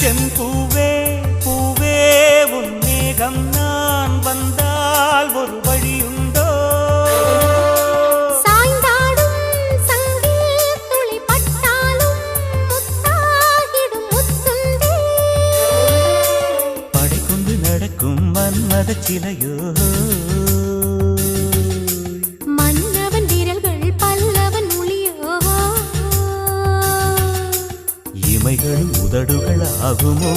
செம்பூவே பூவே உன் மேகம் நான் வந்தால் ஒரு வழியுண்டோ சாய்ந்தாடும் சங்கீத் துளி பட்டாலும் முத்தாகிடும் முத்துண்டே படைக்கொண்டு நடக்கும் மன்மத சிலையோ மன்னவன் விரல்கள் பல்லவன் மொழியோ இமைகள் உதடுகள் ஆகுமோ